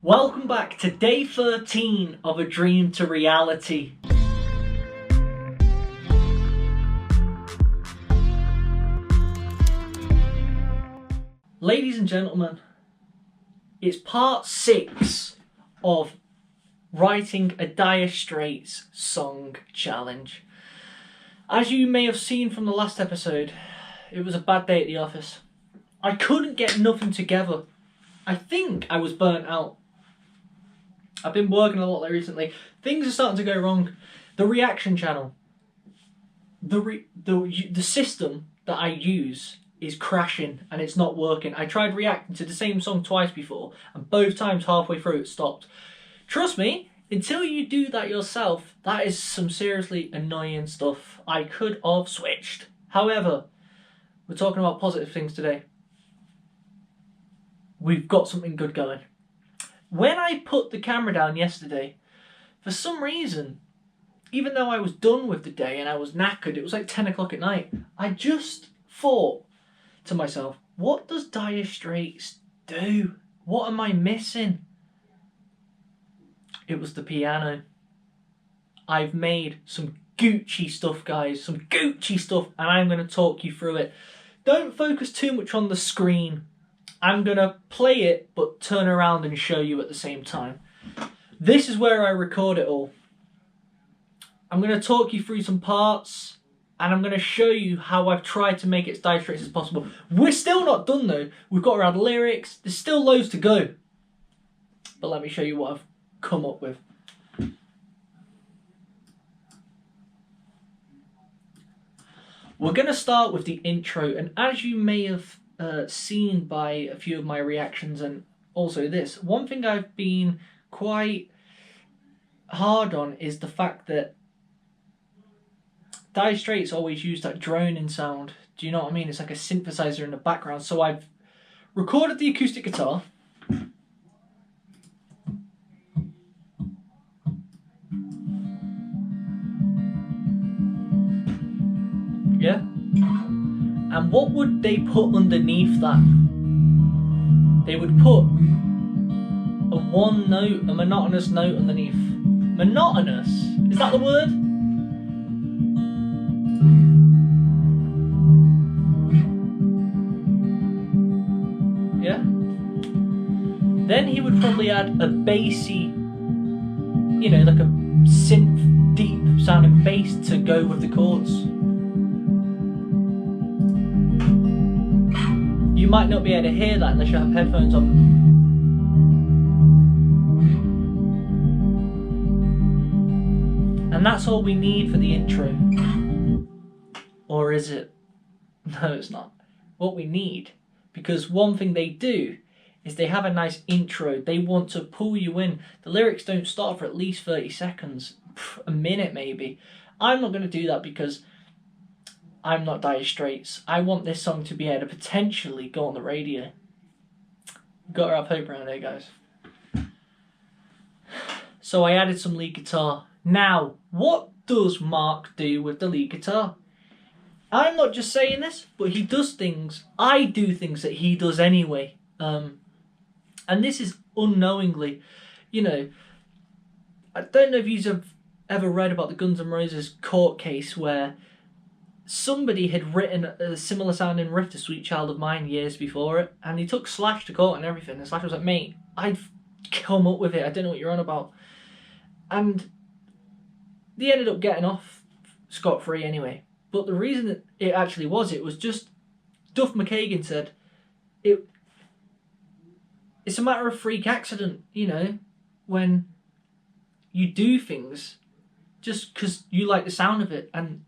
Welcome back to day 13 of A Dream to Reality. Ladies and gentlemen, it's part 6 of writing a Dire Straits song challenge. As you may have seen from the last episode, it was a bad day at the office. I couldn't get nothing together. I think I was burnt out. I've been working a lot recently. Things are starting to go wrong. The reaction channel, the system that I use is crashing and it's not working. I tried reacting to the same song twice before and both times halfway through it stopped. Trust me, until you do that yourself, that is some seriously annoying stuff. I could have switched. However, we're talking about positive things today. We've got something good going. When I put the camera down yesterday, for some reason, even though I was done with the day and I was knackered, it was like 10 o'clock at night, I just thought to myself, what does Dire Straits do? What am I missing? It was the piano. I've made some Gucci stuff, guys, some Gucci stuff, and I'm going to talk you through it. Don't focus too much on the screen. I'm going to play it, but turn around and show you at the same time. This is where I record it all. I'm going to talk you through some parts, and I'm going to show you how I've tried to make it as Dire Straits as possible. We're still not done though. We've got to add lyrics. There's still loads to go. But let me show you what I've come up with. We're going to start with the intro, and as you may have seen by a few of my reactions and also this, one thing I've been quite hard on is the fact that Dire Straits always use that droning sound. Do you know what I mean? It's like a synthesizer in the background. So I've recorded the acoustic guitar. Yeah? And what would they put underneath that? They would put a one note, a monotonous note underneath. Monotonous? Is that the word? Yeah? Then he would probably add a bassy, you know, like a synth deep sounding bass to go with the chords. You might not be able to hear that unless you have headphones on. And that's all we need for the intro. Or is it? No, it's not. What we need, because one thing they do is they have a nice intro. They want to pull you in. The lyrics don't start for at least 30 seconds, a minute maybe. I'm not going to do that because I'm not Dire Straits. I want this song to be able to potentially go on the radio. Got to have hope around here, guys. So I added some lead guitar. Now, what does Mark do with the lead guitar? I'm not just saying this, but he does things. I do things that he does anyway. And this is unknowingly. You know, I don't know if you've ever read about the Guns N' Roses court case where somebody had written a similar sounding riff to Sweet Child of Mine years before it, and he took Slash to court and everything, and Slash was like, mate, I've come up with it, I don't know what you're on about. And they ended up getting off scot-free anyway. But the reason that it actually was, it was just, Duff McKagan said, it's a matter of freak accident, you know, when you do things just because you like the sound of it, and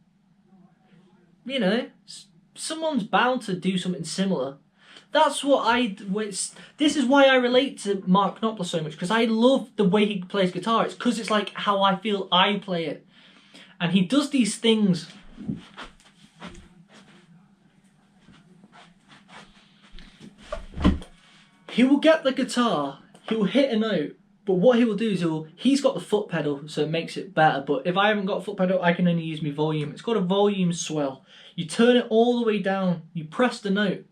you know, someone's bound to do something similar. That's what this is why I relate to Mark Knopfler so much, because I love the way he plays guitar. It's because it's like how I feel I play it. And he does these things. He will get the guitar, he will hit a note, but what he will do is he's got the foot pedal, so it makes it better. But if I haven't got a foot pedal, I can only use my volume. It's got a volume swell. You turn it all the way down, you press the note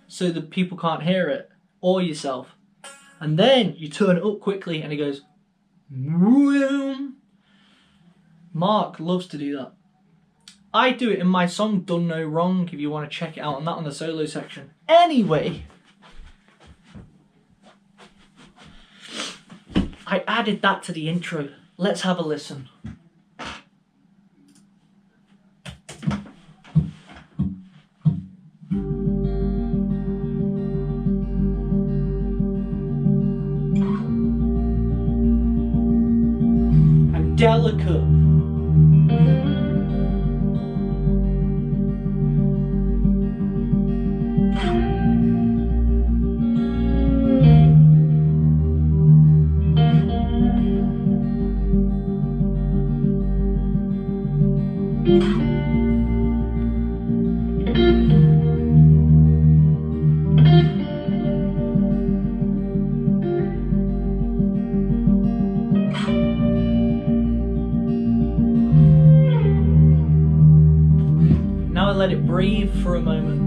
so that people can't hear it, or yourself. And then you turn it up quickly and it goes vroom. Mark loves to do that. I do it in my song Done No Wrong, if you want to check it out on that on the solo section. Anyway, I added that to the intro. Let's have a listen. I'm delicate. Now I let it breathe for a moment.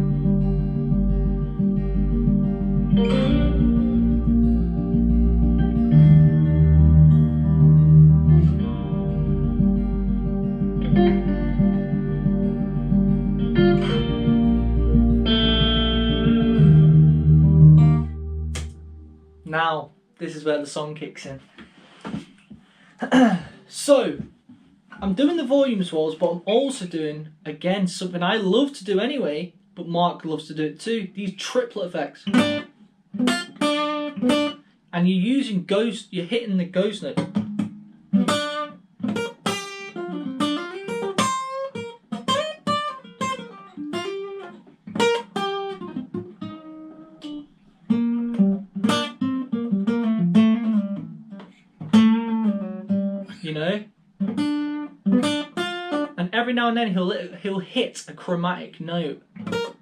Now, this is where the song kicks in. So, I'm doing the volume swells, but I'm also doing, again, something I love to do anyway, but Mark loves to do it too, these triplet effects. And you're hitting the ghost note. You know? And every now and then he'll hit a chromatic note.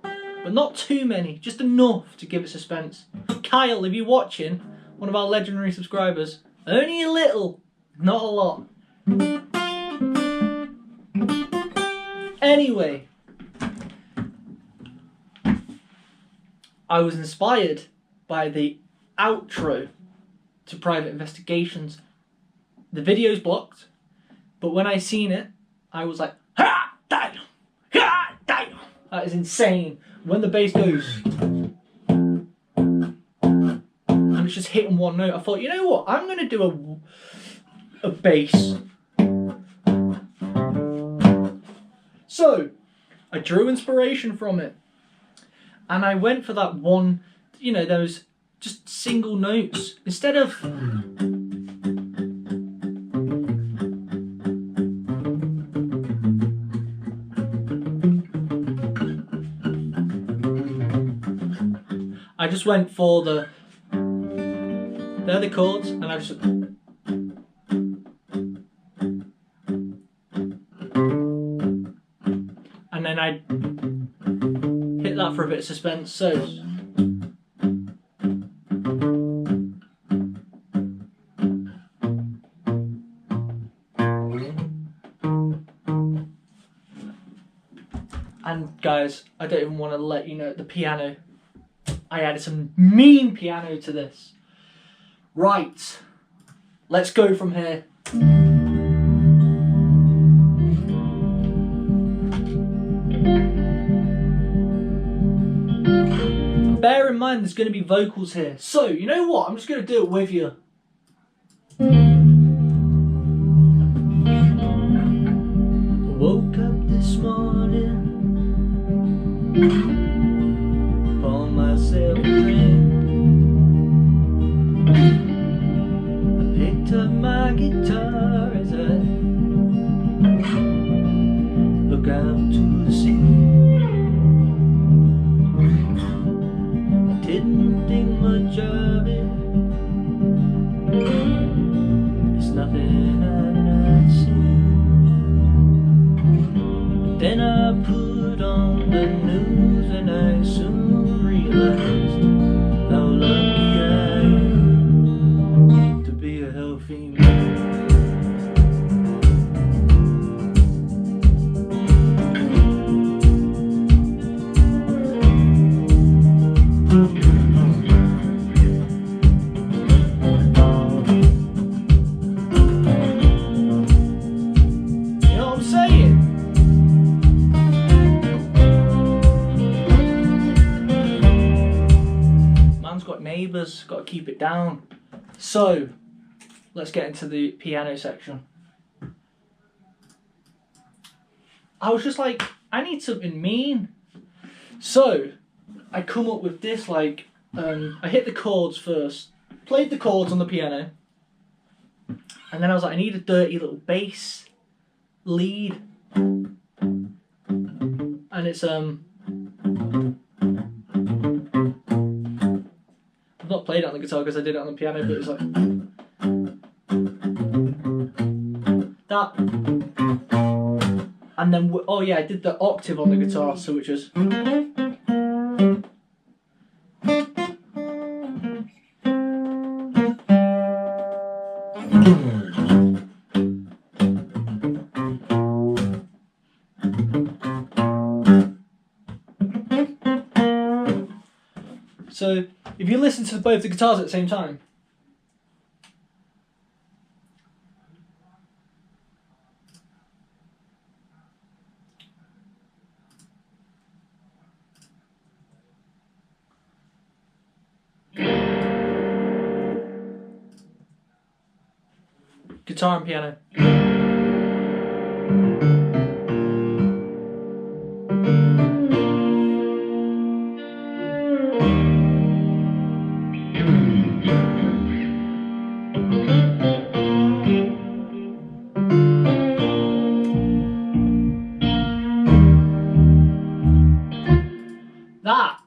But not too many, just enough to give it suspense. Kyle, if you're watching, one of our legendary subscribers, only a little, not a lot. Anyway, I was inspired by the outro to Private Investigations. The video's blocked, but when I seen it, I was like, ha, damn, ha, damn. That is insane. When the bass goes, and it's just hitting one note, I thought, you know what, I'm going to do a bass. So, I drew inspiration from it, and I went for that one, you know, those just single notes, instead of... I just went for they're the chords, and I just... And then I hit that for a bit of suspense, so... And guys, I don't even want to let you know the piano. I added some mean piano to this. Right, let's go from here. Bear in mind there's going to be vocals here. So, you know what? I'm just going to do it with you. Woke up this morning, pour myself a drink. I picked up my guitar as I look out to the sea. I didn't think much of it, to keep it down. So, let's get into the piano section. I was just like, I need something mean. So, I come up with this, like, I hit the chords first, played the chords on the piano, and then I was like, I need a dirty little bass lead. And it's, I've not played it on the guitar because I did it on the piano, but it's like that. And then, oh yeah, I did the octave on the guitar, so which was. So, if you listen to both the guitars at the same time, guitar and piano. That.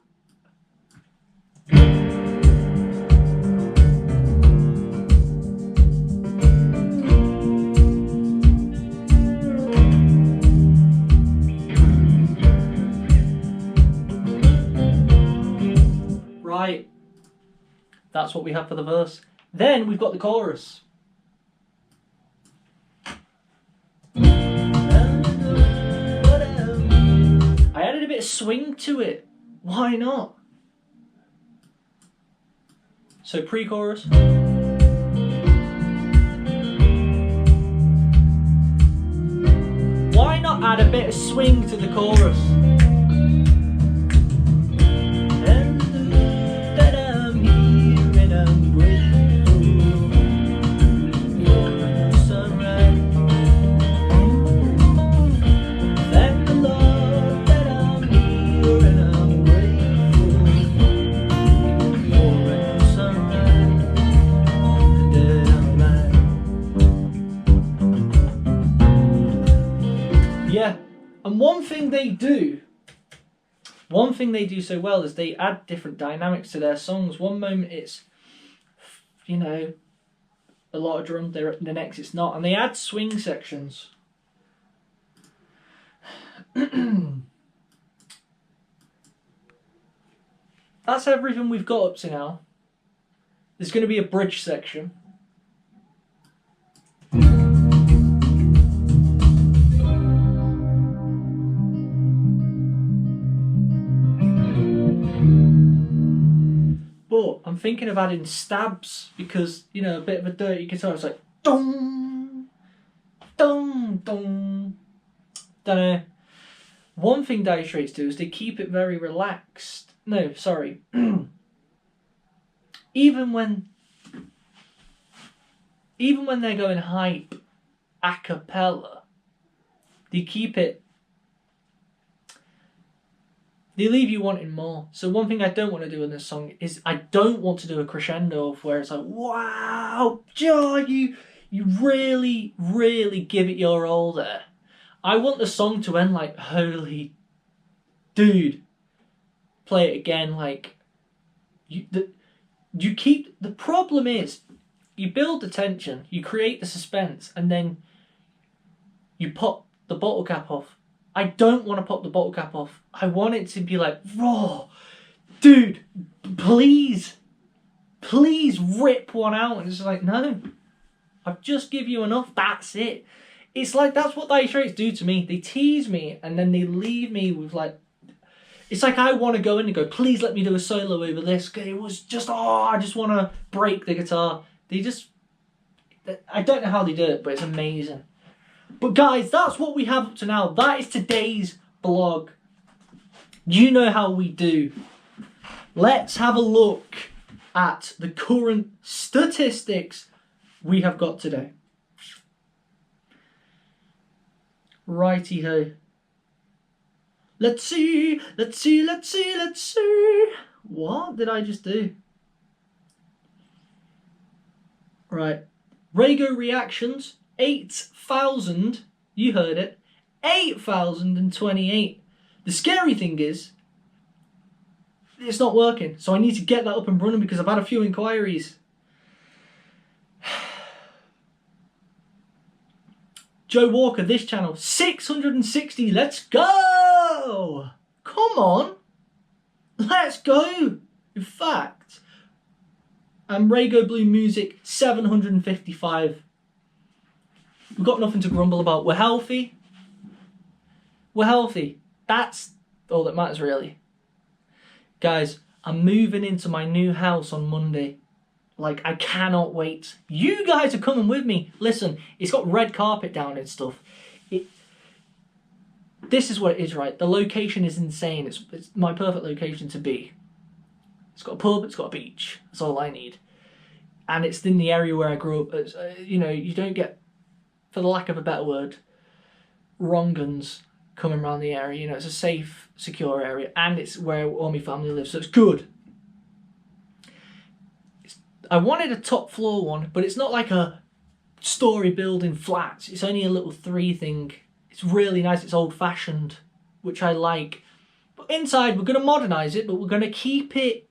Right. That's what we have for the verse. Then we've got the chorus. I added a bit of swing to it. Why not? So pre-chorus. Why not add a bit of swing to the chorus? Yeah, and one thing they do so well is they add different dynamics to their songs. One moment it's, you know, a lot of drum, the next it's not, and they add swing sections. That's everything we've got up to now. There's going to be a bridge section. But I'm thinking of adding stabs because, you know, a bit of a dirty guitar. It's like dong, dong, dong. Don't know. One thing Dire Straits do is they keep it very relaxed. No, sorry. Even when they're going hype a cappella, they keep it. They leave you wanting more. So one thing I don't want to do in this song is I don't want to do a crescendo of where it's like, wow, Joe, you really, really give it your all there. I want the song to end like, holy dude, play it again. Like, the problem is, you build the tension, you create the suspense, and then you pop the bottle cap off. I don't want to pop the bottle cap off. I want it to be like, raw. Dude, please rip one out. And it's like, no, I've just give you enough. That's it. It's like, that's what Dire Straits do to me. They tease me and then they leave me with like, it's like I want to go in and go, please let me do a solo over this. It was just, I just want to break the guitar. I don't know how they do it, but it's amazing. But guys, that's what we have up to now. That is today's vlog. You know how we do. Let's have a look at the current statistics we have got today. Righty ho. Let's see. What did I just do? Right. Raygo reactions, 8,000. You heard it. 8,028. The scary thing is, it's not working. So I need to get that up and running because I've had a few inquiries. Joe Walker, this channel, 660. Let's go! Come on. Let's go. In fact, Raygo Blue Music, 755. We've got nothing to grumble about. We're healthy. We're healthy. That's all that matters, really. Guys, I'm moving into my new house on Monday. Like, I cannot wait. You guys are coming with me. Listen, it's got red carpet down and stuff. This is what it is, right? The location is insane. It's my perfect location to be. It's got a pub, it's got a beach. That's all I need. And it's in the area where I grew up. You know, you don't get, for the lack of a better word, wrong guns coming around the area. You know, it's a safe, secure area. And it's where all my family lives, so it's good. I wanted a top floor one, but it's not like a story building flats. It's only a little 3 thing. It's really nice. It's old fashioned, which I like. But inside, we're going to modernise it, but we're going to keep it.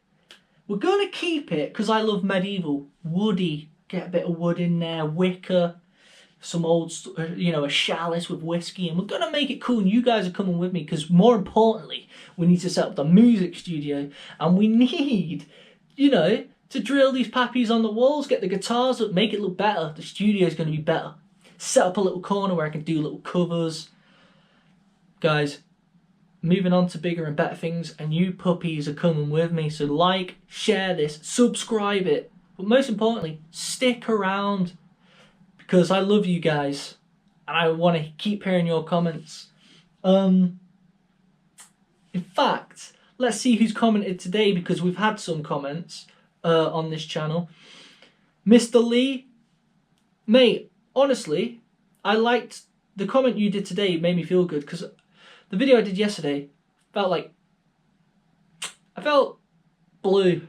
We're going to keep it because I love medieval. Woody. Get a bit of wood in there. Wicker. Some old, you know, a chalice with whiskey. And we're going to make it cool. And you guys are coming with me because more importantly, we need to set up the music studio. And we need, you know, to drill these pappies on the walls, get the guitars up, make it look better. The studio's going to be better. Set up a little corner where I can do little covers. Guys, moving on to bigger and better things, and you puppies are coming with me. So like, share this, subscribe it. But most importantly, stick around because I love you guys. And I want to keep hearing your comments. In fact, let's see who's commented today because we've had some comments. On this channel. Mr. Lee, mate, honestly, I liked the comment you did today. It made me feel good because the video I did yesterday felt like I felt blue.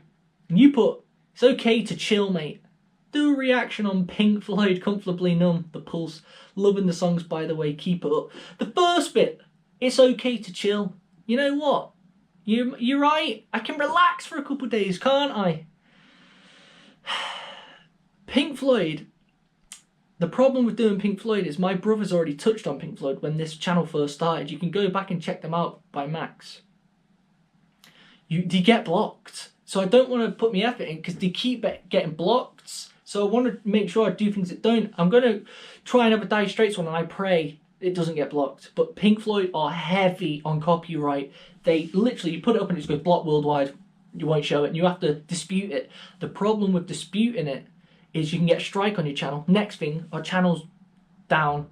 And you put, it's okay to chill, mate. Do a reaction on Pink Floyd, Comfortably Numb, The Pulse. Loving the songs, by the way, keep it up. The first bit, it's okay to chill. You know what? You're right. I can relax for a couple of days, can't I? Pink Floyd, the problem with doing Pink Floyd is my brother's already touched on Pink Floyd when this channel first started. You can go back and check them out by Max. They get blocked. So I don't want to put my effort in because they keep getting blocked. So I want to make sure I do things that don't. I'm going to try and have a Dire Straits one and I pray it doesn't get blocked. But Pink Floyd are heavy on copyright. They literally, you put it up and it just goes blocked worldwide. You won't show it and you have to dispute it. The problem with disputing it is you can get a strike on your channel. Next thing, our channel's down.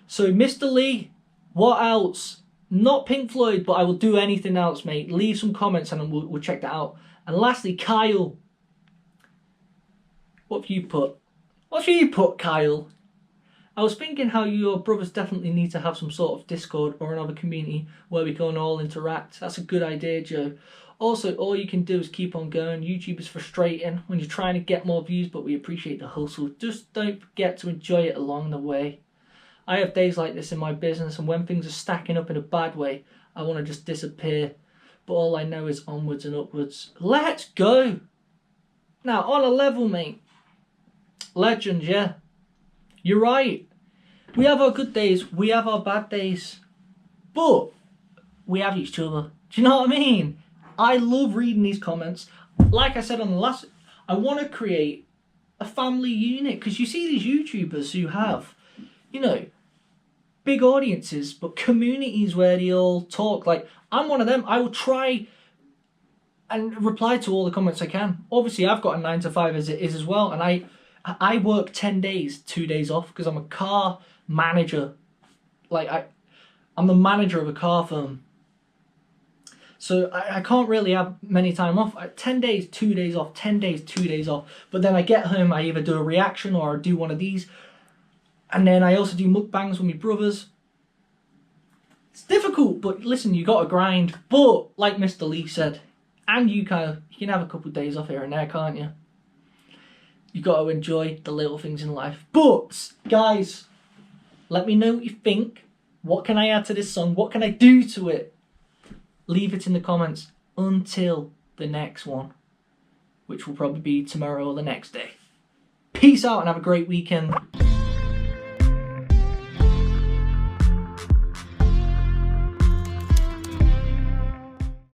So Mr. Lee, what else? Not Pink Floyd, but I will do anything else, mate. Leave some comments and we'll check that out. And lastly, Kyle. What have you put? What have you put, Kyle? I was thinking how your brothers definitely need to have some sort of Discord or another community where we can all interact. That's a good idea, Joe. Also, all you can do is keep on going. YouTube is frustrating when you're trying to get more views, but we appreciate the hustle. Just don't forget to enjoy it along the way. I have days like this in my business, and when things are stacking up in a bad way, I want to just disappear. But all I know is onwards and upwards. Let's go! Now, on a level, mate. Legend, yeah. You're right. We have our good days, we have our bad days. But we have each other. Do you know what I mean? I love reading these comments. Like I said on the last, I want to create a family unit because you see these YouTubers who have, you know, big audiences but communities where they all talk. Like, I'm one of them. I will try and reply to all the comments I can. Obviously, I've got a 9 to 5 as it is as well, and I work 10 days, 2 days off because I'm a car manager. Like, I'm the manager of a car firm. So I can't really have many time off. 10 days, 2 days off, 10 days, 2 days off. But then I get home, I either do a reaction or I do one of these. And then I also do mukbangs with my brothers. It's difficult, but listen, you got to grind. But like Mr. Lee said, and you can have a couple of days off here and there, can't you? You got to enjoy the little things in life. But guys, let me know what you think. What can I add to this song? What can I do to it? Leave it in the comments until the next one, which will probably be tomorrow or the next day. Peace out and have a great weekend.